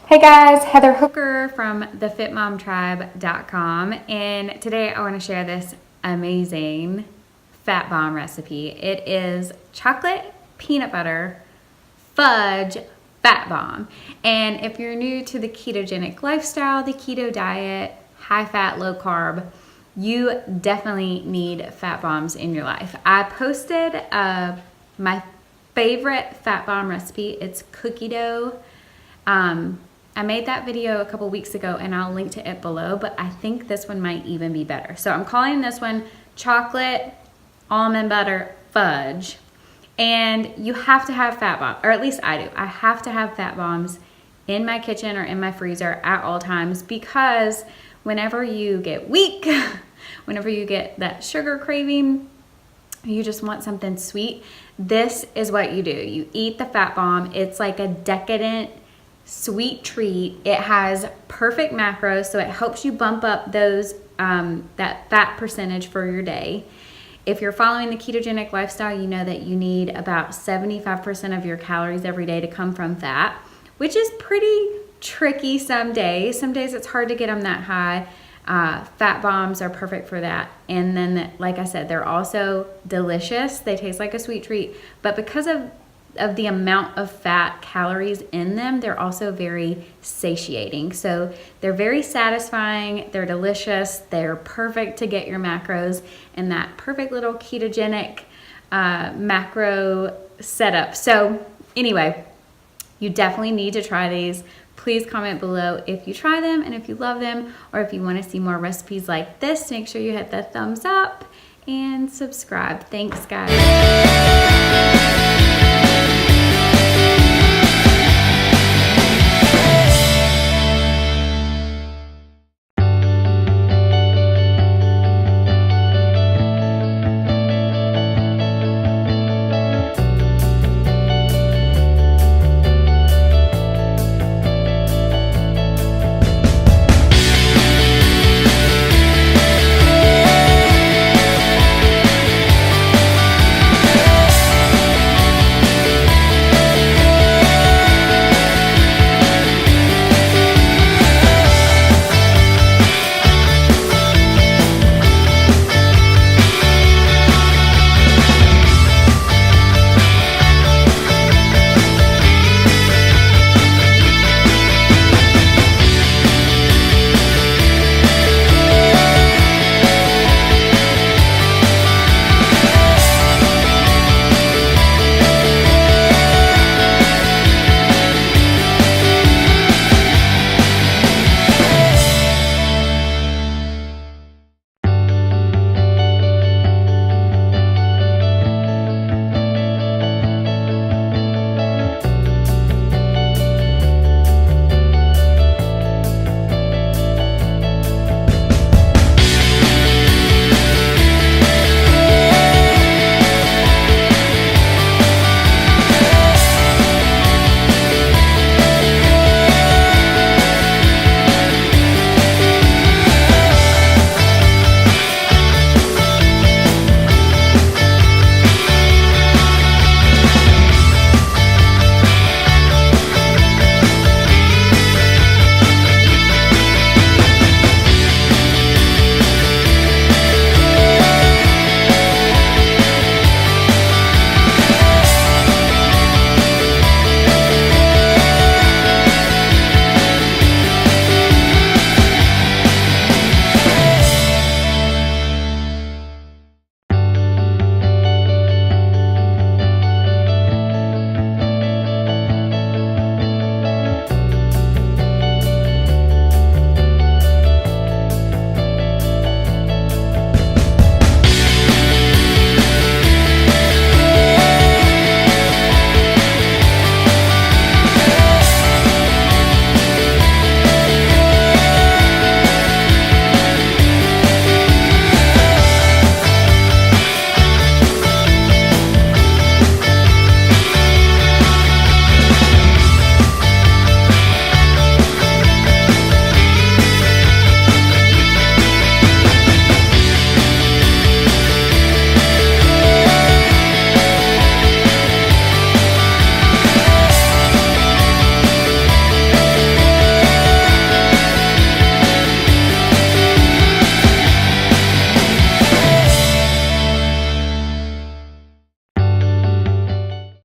Hey guys, Heather Hooker from thefitmomtribe.com, and today I want to share this amazing fat bomb recipe. It is chocolate peanut butter fudge fat bomb. And if you're new to the ketogenic lifestyle, the keto diet, high fat, low carb, you definitely need fat bombs in your life. I posted my favorite fat bomb recipe. It's cookie dough. I made that video a couple weeks ago and I'll link to it below, but I think this one might even be better. So I'm calling this one chocolate almond butter fudge. And you have to have fat bombs, or at least I do. I have to have fat bombs in my kitchen or in my freezer at all times, because whenever you get weak, whenever you get that sugar craving, you just want something sweet, this is what you do. You eat the fat bomb. It's like a decadent sweet treat. It has perfect macros, so it helps you bump up those that fat percentage for your day. If you're following the ketogenic lifestyle, you know that you need about 75% of your calories every day to come from fat, which is pretty tricky some days. Some days it's hard to get them that high. Fat bombs are perfect for that. And then, like I said, they're also delicious. They taste like a sweet treat, but because of the amount of fat calories in them, they're also very satiating. So they're very satisfying, they're delicious, they're perfect to get your macros and that perfect little ketogenic macro setup. So anyway, you definitely need to try these. Please comment below if you try them and if you love them, or if you want to see more recipes like this. Make sure you hit the thumbs up and subscribe. Thanks, guys.